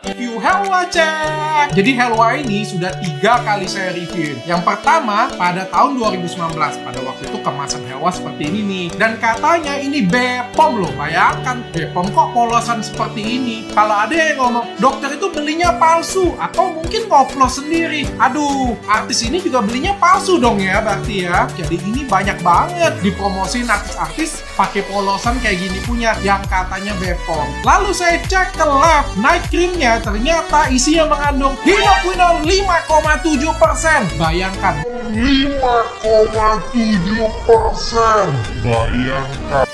Review Helwa cek. Jadi Helwa ini sudah 3 kali saya review. Yang pertama pada tahun 2019. Pada waktu itu kemasan Helwa seperti ini nih. Dan katanya ini Bepom loh. Bayangkan Bepom kok polosan seperti ini. Kalau ada yang ngomong dokter itu belinya palsu atau mungkin ngoplos sendiri. Aduh, artis ini juga belinya palsu dong ya berarti ya. Jadi ini banyak banget dipromosin artis-artis pakai polosan kayak gini punya yang katanya Bepom. Lalu saya cek ke lab night creamnya, ternyata isinya mengandung hinoquinol 5,7%. Bayangkan 5,7%. Bayangkan.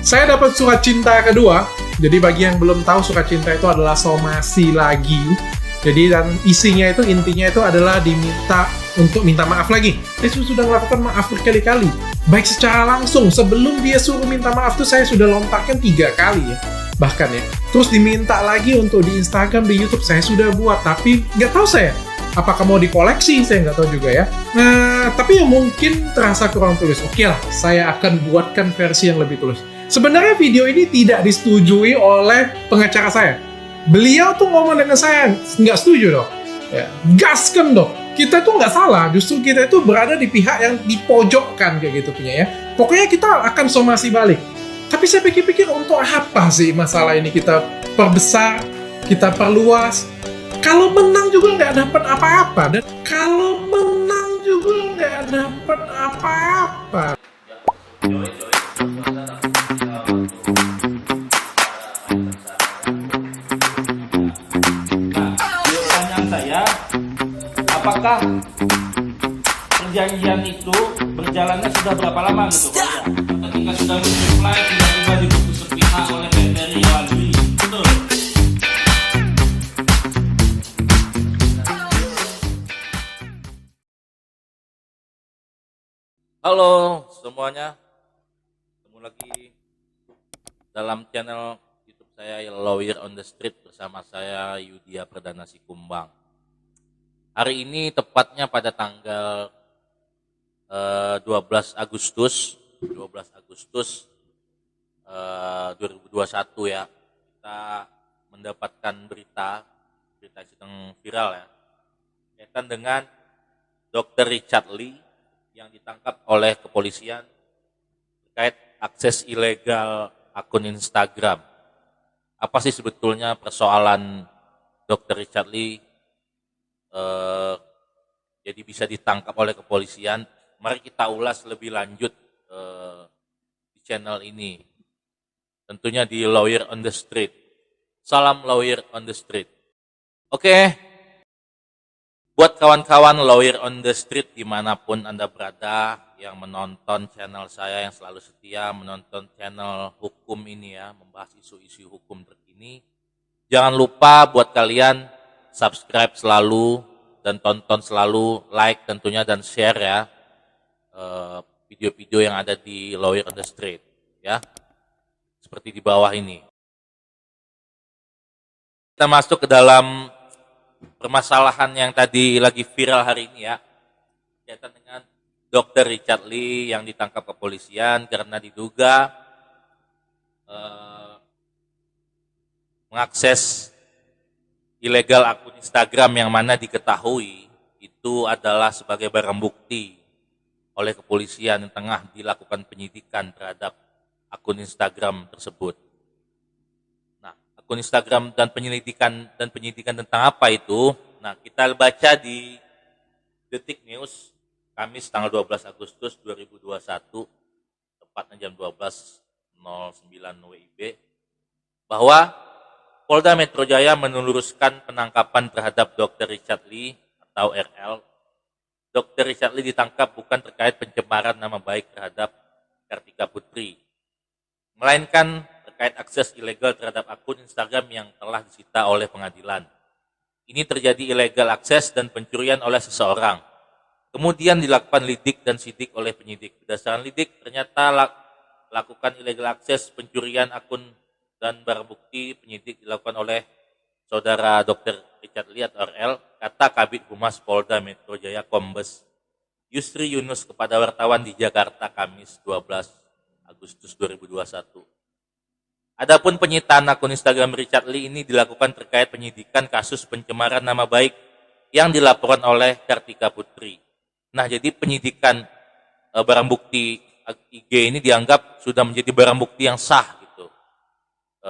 saya dapat surat cinta kedua. Jadi bagi yang belum tahu, surat cinta itu adalah somasi lagi. Jadi dan isinya itu intinya itu adalah diminta untuk minta maaf lagi. Dia sudah melakukan maaf berkali-kali. Baik secara langsung, sebelum dia suruh minta maaf tuh saya sudah lontarkan 3 kali ya. Bahkan ya. Terus diminta lagi untuk di Instagram, di YouTube saya sudah buat. Tapi nggak tahu saya. Apakah mau dikoleksi? Saya nggak tahu juga ya. Nah, tapi yang mungkin terasa kurang tulus. Oke lah, saya akan buatkan versi yang lebih tulus. Sebenarnya video ini tidak disetujui oleh pengacara saya. Beliau tuh ngomong dengan saya, nggak setuju dong. Ya, gaskan dong. Kita tuh nggak salah, justru kita itu berada di pihak yang dipojokkan kayak gitu punya ya. Pokoknya kita akan somasi balik. Tapi saya pikir-pikir untuk apa sih masalah ini kita perbesar, kita perluas. Kalau menang juga nggak dapat apa-apa, dan kalau menang juga nggak dapat apa-apa. Pertanyaan saya, apakah perjanjian itu berjalannya sudah berapa lama gitu Pak? Ya? Ketika sudah reply tiba-tiba diputus sepihak oleh Ferry Waldi, betul? Halo semuanya, ketemu lagi dalam channel YouTube saya Lawyer on the Street bersama saya Yudhya Perdana Sikumbang. Hari ini tepatnya pada tanggal 12 Agustus 2021 ya, kita mendapatkan berita yang sedang viral ya, kaitan dengan Dr. Richard Lee yang ditangkap oleh kepolisian terkait akses ilegal akun Instagram. Apa sih sebetulnya persoalan Dr. Richard Lee jadi bisa ditangkap oleh kepolisian? Mari kita ulas lebih lanjut di channel ini. Tentunya di Lawyer on the Street. Salam Lawyer on the Street. Oke. Buat kawan-kawan Lawyer on the Street dimanapun Anda berada yang menonton channel saya, yang selalu setia menonton channel hukum ini ya, membahas isu-isu hukum terkini. Jangan lupa buat kalian subscribe selalu dan tonton selalu, like tentunya dan share ya video-video yang ada di Lawyer on the Street ya. Seperti di bawah ini. Kita masuk ke dalam permasalahan yang tadi lagi viral hari ini ya, kaitan dengan Dr. Richard Lee yang ditangkap kepolisian karena diduga mengakses ilegal akun Instagram yang mana diketahui itu adalah sebagai barang bukti oleh kepolisian yang tengah dilakukan penyidikan terhadap akun Instagram tersebut. Akun Instagram dan penyidikan tentang apa itu? Nah, kita baca di Detik News Kamis tanggal 12 Agustus 2021 tepatnya jam 12.09 WIB bahwa Polda Metro Jaya meluruskan penangkapan terhadap Dr. Richard Lee atau RL. Dr. Richard Lee ditangkap bukan terkait pencemaran nama baik terhadap Kartika Putri, melainkan terkait akses ilegal terhadap akun Instagram yang telah disita oleh pengadilan. Ini terjadi ilegal akses dan pencurian oleh seseorang. Kemudian dilakukan lidik dan sidik oleh penyidik. Berdasarkan lidik, ternyata lakukan ilegal akses, pencurian akun dan barang bukti penyidik dilakukan oleh Saudara Dr. Richard Lee atau RL, kata Kabid Humas Polda Metro Jaya Kombes Yusri Yunus kepada wartawan di Jakarta Kamis 12 Agustus 2021. Adapun penyitaan akun Instagram Richard Lee ini dilakukan terkait penyidikan kasus pencemaran nama baik yang dilaporkan oleh Kartika Putri. Nah, jadi penyidikan barang bukti IG ini dianggap sudah menjadi barang bukti yang sah gitu.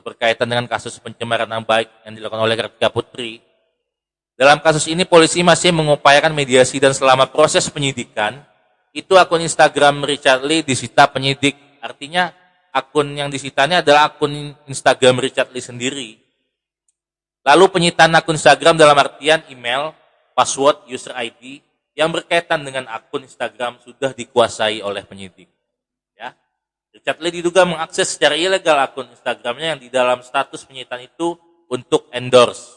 Berkaitan dengan kasus pencemaran nama baik yang dilakukan oleh Kartika Putri. Dalam kasus ini polisi masih mengupayakan mediasi dan selama proses penyidikan itu akun Instagram Richard Lee disita penyidik. Artinya akun yang disitanya adalah akun Instagram Richard Lee sendiri. Lalu penyitaan akun Instagram dalam artian email, password, user ID yang berkaitan dengan akun Instagram sudah dikuasai oleh penyidik. Ya. Richard Lee diduga mengakses secara ilegal akun Instagramnya yang di dalam status penyitaan itu untuk endorse.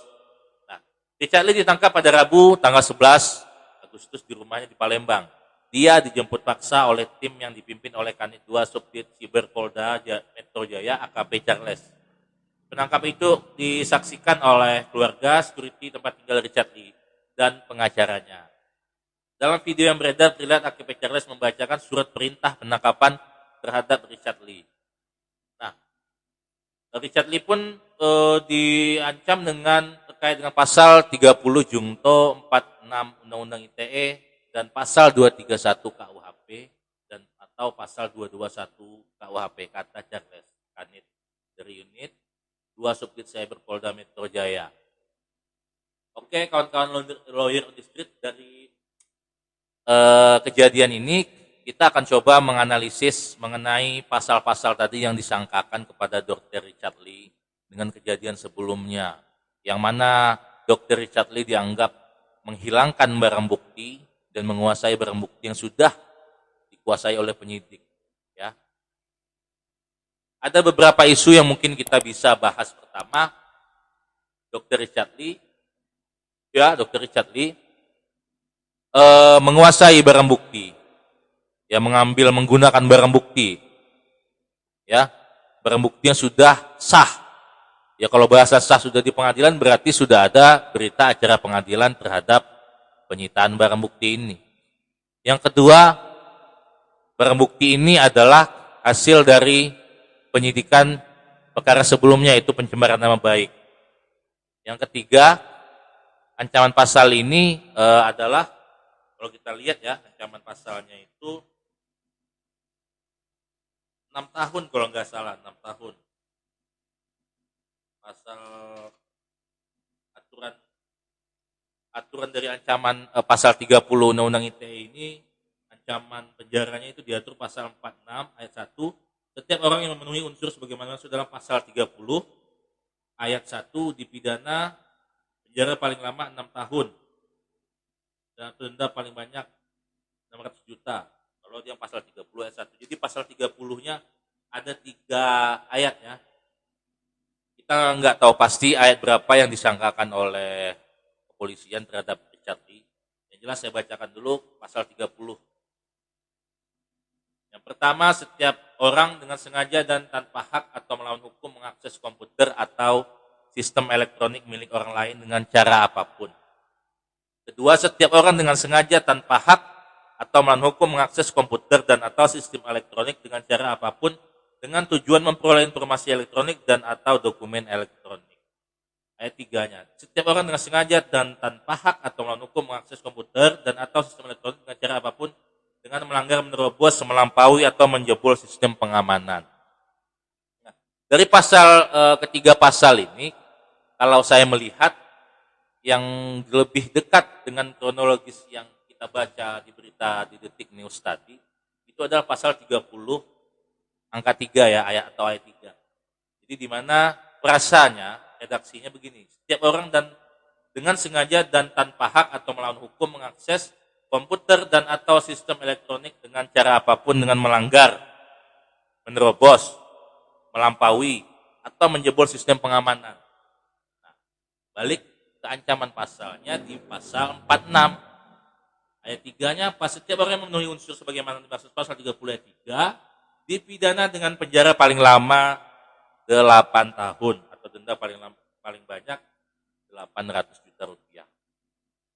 Nah, Richard Lee ditangkap pada Rabu tanggal 11 Agustus di rumahnya di Palembang. Dia dijemput paksa oleh tim yang dipimpin oleh Kanit 2 Subdit Siber Polda Metro Jaya AKP Charles. Penangkapan itu disaksikan oleh keluarga, security tempat tinggal Richard Lee, dan pengacaranya. Dalam video yang beredar terlihat AKP Charles membacakan surat perintah penangkapan terhadap Richard Lee. Nah, Richard Lee pun diancam terkait dengan pasal 30 Jungto 46 Undang-Undang ITE dan pasal 231 KUHP dan atau pasal 221 KUHP, kata Charles Kanit dari unit 2 Subdit Cyber Polda Metro Jaya. Oke, kawan-kawan lawyer on the street, dari kejadian ini kita akan coba menganalisis mengenai pasal-pasal tadi yang disangkakan kepada Dr. Richard Lee dengan kejadian sebelumnya, yang mana Dr. Richard Lee dianggap menghilangkan barang bukti dan menguasai barang bukti yang sudah dikuasai oleh penyidik. Ya. Ada beberapa isu yang mungkin kita bisa bahas. Pertama, Dr. Richard Lee menguasai barang bukti, ya, menggunakan barang bukti, ya, barang bukti yang sudah sah. Ya, kalau bahasa sah sudah di pengadilan berarti sudah ada berita acara pengadilan terhadap penyitaan barang bukti ini. Yang kedua, barang bukti ini adalah hasil dari penyidikan perkara sebelumnya, itu pencemaran nama baik. Yang ketiga, ancaman pasal ini adalah, kalau kita lihat ya, ancaman pasalnya itu 6 tahun kalau nggak salah, 6 tahun. Pasal aturan dari ancaman pasal 30 Undang-Undang ITE ini, ancaman penjaranya itu diatur pasal 46 ayat 1. Setiap orang yang memenuhi unsur sebagaimana masuk dalam pasal 30 ayat 1 dipidana penjara paling lama 6 tahun dan denda paling banyak 600 juta. Kalau dia pasal 30 ayat 1. Jadi pasal 30-nya ada 3 ayat ya. Kita nggak tahu pasti ayat berapa yang disangkakan oleh kepolisian terhadap Richard Lee. Yang jelas saya bacakan dulu pasal 30. Yang pertama, setiap orang dengan sengaja dan tanpa hak atau melawan hukum mengakses komputer atau sistem elektronik milik orang lain dengan cara apapun. Kedua, setiap orang dengan sengaja tanpa hak atau melawan hukum mengakses komputer dan atau sistem elektronik dengan cara apapun dengan tujuan memperoleh informasi elektronik dan atau dokumen elektronik. Ayat 3-nya, setiap orang dengan sengaja dan tanpa hak atau melawan hukum mengakses komputer dan atau sistem elektronik dengan cara apapun dengan melanggar, menerobos, melampaui atau menjebol sistem pengamanan. Nah, dari ketiga pasal ini, kalau saya melihat yang lebih dekat dengan kronologis yang kita baca di berita di Detik News tadi, itu adalah pasal 30 angka 3 ya, ayat 3. Jadi di mana frasanya, redaksinya begini, setiap orang dan dengan sengaja dan tanpa hak atau melawan hukum mengakses komputer dan atau sistem elektronik dengan cara apapun dengan melanggar, menerobos, melampaui, atau menjebol sistem pengamanan. Nah, balik ke ancaman pasalnya di pasal 46. Ayat 3-nya, setiap orang yang memenuhi unsur sebagaimana dimaksud pasal 30 ayat 3, dipidana dengan penjara paling lama 8 tahun atau denda paling banyak 800 juta rupiah.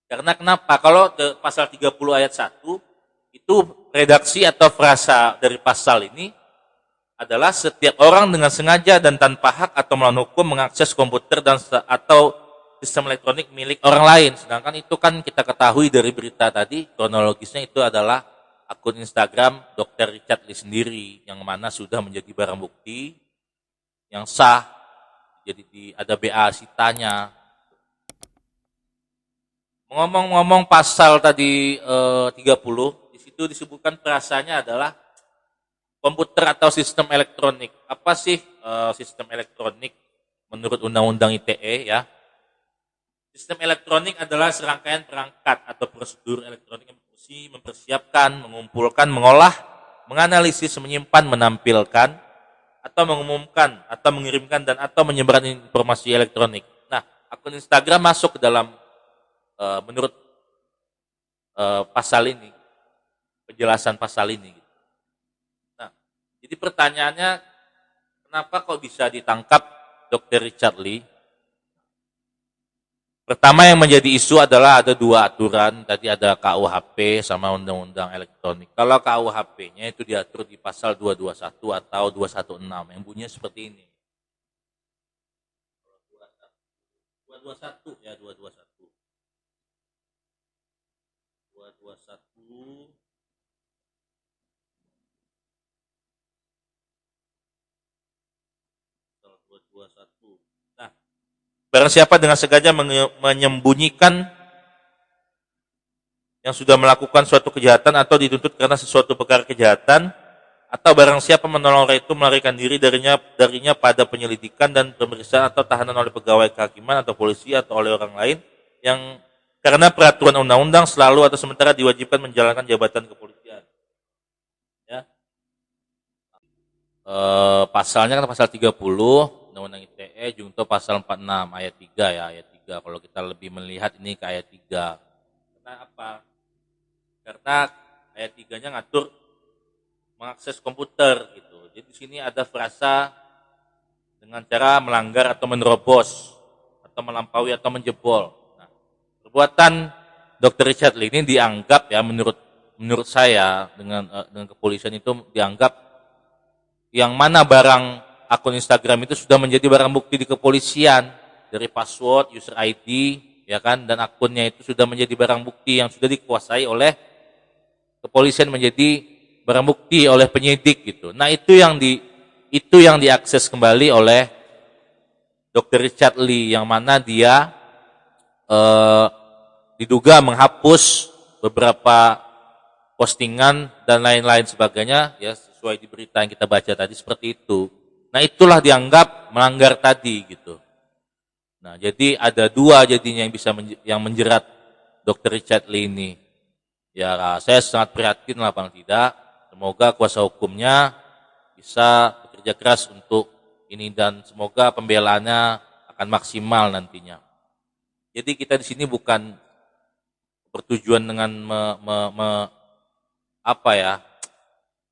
Karena kenapa? Kalau pasal 30 ayat 1 itu redaksi atau frasa dari pasal ini adalah setiap orang dengan sengaja dan tanpa hak atau melawan hukum mengakses komputer atau sistem elektronik milik orang lain. Sedangkan itu kan kita ketahui dari berita tadi, kronologisnya itu adalah akun Instagram Dr. Richard Lee sendiri, yang mana sudah menjadi barang bukti yang sah. Jadi ada BA sitanya. Ngomong-ngomong pasal tadi 30, di situ disebutkan frasanya adalah komputer atau sistem elektronik. Apa sih sistem elektronik menurut Undang-Undang ITE ya? Sistem elektronik adalah serangkaian perangkat atau prosedur elektronik yang berfungsi mempersiapkan, mengumpulkan, mengolah, menganalisis, menyimpan, menampilkan, atau mengumumkan, atau mengirimkan, dan atau menyebarkan informasi elektronik. Nah, akun Instagram masuk ke dalam menurut pasal ini, penjelasan pasal ini. Nah, jadi pertanyaannya, kenapa kok bisa ditangkap Dr. Richard Lee? Pertama yang menjadi isu adalah ada dua aturan, tadi ada KUHP sama Undang-Undang Elektronik. Kalau KUHP-nya itu diatur di pasal 221 atau 216, yang bunyinya seperti ini. 221 ya, 221. 221 221. Nah, barang siapa dengan sengaja menyembunyikan yang sudah melakukan suatu kejahatan atau dituntut karena sesuatu perkara kejahatan, atau barang siapa menolong orang itu melarikan diri darinya pada penyelidikan dan pemeriksaan atau tahanan oleh pegawai kehakiman atau polisi atau oleh orang lain yang karena peraturan undang-undang selalu atau sementara diwajibkan menjalankan jabatan kepolisian. Ya. Pasalnya kan pasal 30 Undang-Undang ITE junto pasal 46 ayat 3 ya, ayat 3. Kalau kita lebih melihat ini ke ayat 3. Karena apa? Karena ayat 3-nya ngatur mengakses komputer gitu. Jadi di sini ada frasa dengan cara melanggar atau menerobos atau melampaui atau menjebol. Nah, perbuatan Dr. Richard Lee ini dianggap ya menurut saya dengan kepolisian itu dianggap yang mana barang akun Instagram itu sudah menjadi barang bukti di kepolisian dari password, user ID, ya kan, dan akunnya itu sudah menjadi barang bukti yang sudah dikuasai oleh kepolisian menjadi barang bukti oleh penyidik gitu. Nah, itu yang diakses kembali oleh Dr. Richard Lee yang mana dia diduga menghapus beberapa postingan dan lain-lain sebagainya ya sesuai di berita yang kita baca tadi seperti itu. Nah, itulah dianggap melanggar tadi gitu. Nah, jadi ada dua jadinya yang bisa yang menjerat Dr. Richard Lee ini. Ya, saya sangat prihatin lah paling tidak. Semoga kuasa hukumnya bisa bekerja keras untuk ini dan semoga pembelaannya akan maksimal nantinya. Jadi kita di sini bukan bertujuan dengan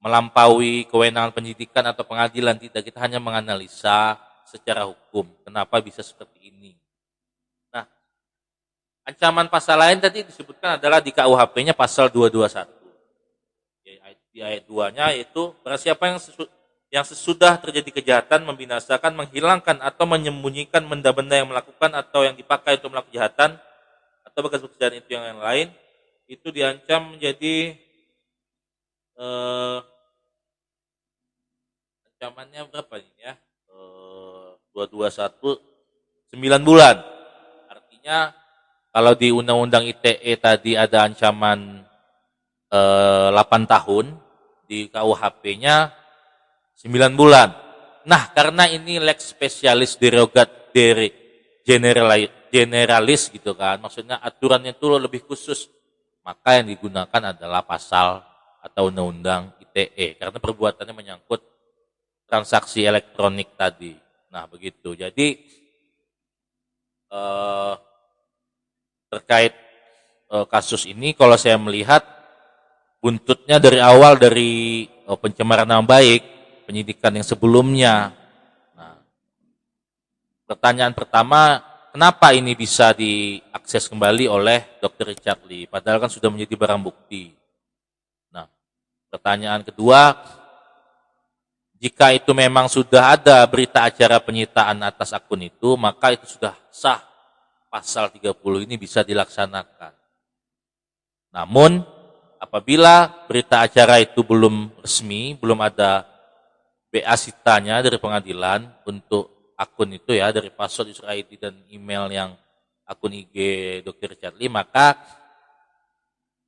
melampaui kewenangan penyidikan atau pengadilan, tidak, kita hanya menganalisa secara hukum kenapa bisa seperti ini. Nah, ancaman pasal lain tadi disebutkan adalah di KUHP-nya pasal 221. Di ayat 2-nya yaitu barang siapa yang sesudah terjadi kejahatan membinasakan, menghilangkan atau menyembunyikan benda-benda yang melakukan atau yang dipakai untuk melakukan kejahatan atau bekas kejahatan itu yang lain, itu diancam menjadi ancamannya berapa ini ya? 221 9 bulan. Artinya kalau di Undang-Undang ITE tadi ada ancaman 8 tahun, di KUHP-nya 9 bulan. Nah, karena ini lex specialis derogat dari generalis gitu kan, maksudnya aturannya itu lebih khusus, maka yang digunakan adalah pasal atau undang-undang ITE karena perbuatannya menyangkut transaksi elektronik tadi. Nah, begitu. Jadi terkait kasus ini kalau saya melihat buntutnya dari awal dari pencemaran nama baik, penyidikan yang sebelumnya. Nah, pertanyaan pertama, kenapa ini bisa diakses kembali oleh Dr. Richard Lee? Padahal kan sudah menjadi barang bukti. Nah, pertanyaan kedua, Jika itu memang sudah ada berita acara penyitaan atas akun itu, maka itu sudah sah. Pasal 30 ini bisa dilaksanakan. Namun, apabila berita acara itu belum resmi, belum ada BA sitanya dari pengadilan untuk akun itu ya, dari password, user ID, dan email yang akun IG Dr. Richard Lee, maka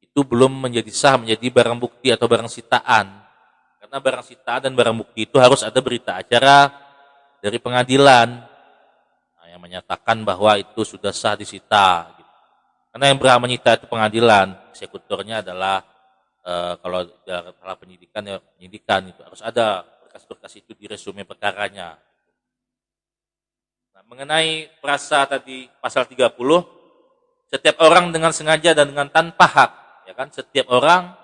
itu belum menjadi sah, menjadi barang bukti atau barang sitaan. Karena barang sitaan dan barang bukti itu harus ada berita acara dari pengadilan yang menyatakan bahwa itu sudah sah disita. Gitu. Karena yang berhak menyita itu pengadilan, eksekutornya adalah kalau dalam penyidikan ya penyidikan itu harus ada berkas-berkas itu di resume perkaranya. Nah, mengenai frasa tadi pasal 30, setiap orang dengan sengaja dan dengan tanpa hak, ya kan? Setiap orang,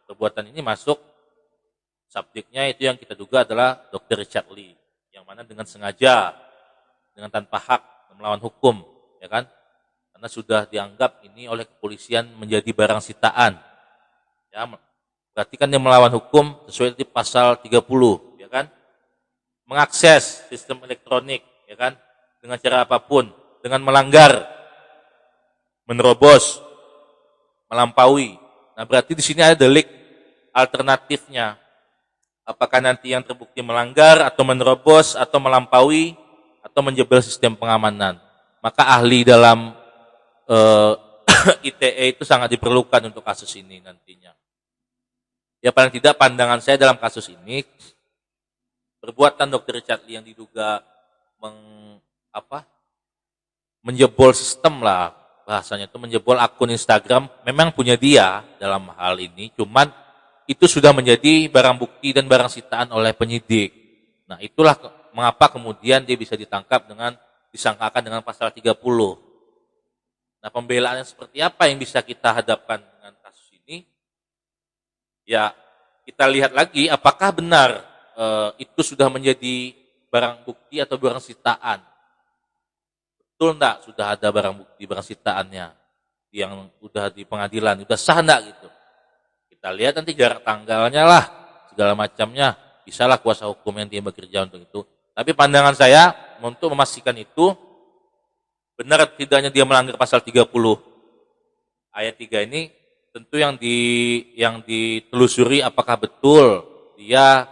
perbuatan ini masuk. Subjeknya itu yang kita duga adalah Dr. Richard Lee, yang mana dengan sengaja, dengan tanpa hak melawan hukum, ya kan? Karena sudah dianggap ini oleh kepolisian menjadi barang sitaan. Ya, berarti kan dia melawan hukum sesuai di pasal 30, ya kan? Mengakses sistem elektronik, ya kan? Dengan cara apapun, dengan melanggar, menerobos, melampaui. Nah, berarti di sini ada delik alternatifnya. Apakah nanti yang terbukti melanggar atau menerobos atau melampaui atau menjebol sistem pengamanan. Maka ahli dalam ITE itu sangat diperlukan untuk kasus ini nantinya. Ya paling tidak pandangan saya dalam kasus ini, perbuatan Dr. Richard Lee yang diduga menjebol sistem lah, bahasanya itu menjebol akun Instagram, memang punya dia dalam hal ini, cuman itu sudah menjadi barang bukti dan barang sitaan oleh penyidik. Nah, itulah mengapa kemudian dia bisa ditangkap dengan disangkakan dengan pasal 30. Nah, pembelaan yang seperti apa yang bisa kita hadapkan dengan kasus ini? Ya, kita lihat lagi apakah benar itu sudah menjadi barang bukti atau barang sitaan. Betul enggak sudah ada barang bukti, barang sitaannya yang udah di pengadilan, udah sah enggak gitu. Kita lihat nanti jarak tanggalnya lah, segala macamnya. Bisalah kuasa hukum yang dia bekerja untuk itu. Tapi pandangan saya, untuk memastikan itu, benar tidaknya dia melanggar pasal 30 ayat 3 ini, tentu yang ditelusuri apakah betul dia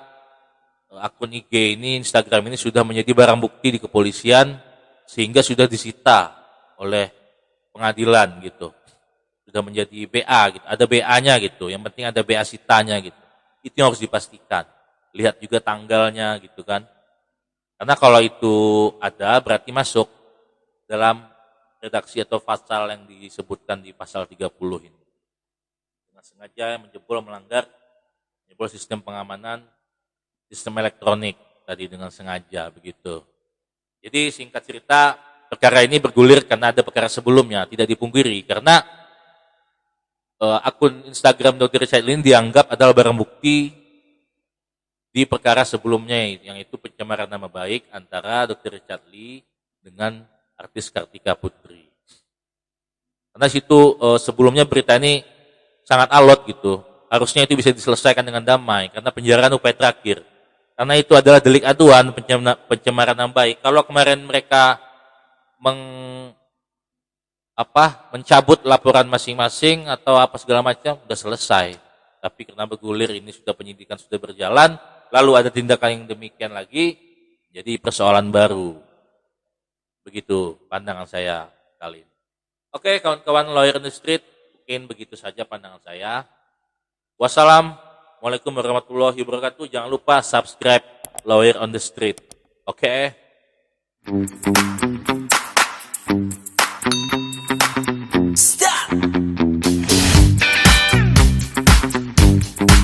akun IG ini, Instagram ini sudah menjadi barang bukti di kepolisian, sehingga sudah disita oleh pengadilan gitu. Sudah menjadi BA gitu, ada BA-nya gitu. Yang penting ada BA sitanya gitu. Itu yang harus dipastikan. Lihat juga tanggalnya gitu kan. Karena kalau itu ada berarti masuk dalam redaksi atau pasal yang disebutkan di pasal 30 ini. Dengan sengaja menjebol, melanggar, menjebol sistem pengamanan, sistem elektronik tadi dengan sengaja begitu. Jadi singkat cerita, perkara ini bergulir karena ada perkara sebelumnya, tidak dipungkiri karena akun Instagram Dr. Richard Lee dianggap adalah barang bukti di perkara sebelumnya, yang itu pencemaran nama baik antara Dr. Richard Lee dengan artis Kartika Putri. Karena situ sebelumnya berita ini sangat alot gitu, harusnya itu bisa diselesaikan dengan damai karena penjaraan upaya terakhir. Karena itu adalah delik aduan pencemaran nama baik. Kalau kemarin mereka mencabut laporan masing-masing atau apa segala macam, sudah selesai. Tapi karena bergulir ini sudah penyidikan sudah berjalan, lalu ada tindakan yang demikian lagi, jadi persoalan baru. Begitu pandangan saya kali ini. Oke, kawan-kawan Lawyer on the Street, mungkin begitu saja pandangan saya. Wassalamualaikum warahmatullahi wabarakatuh. Jangan lupa subscribe Lawyer on the Street. Oke.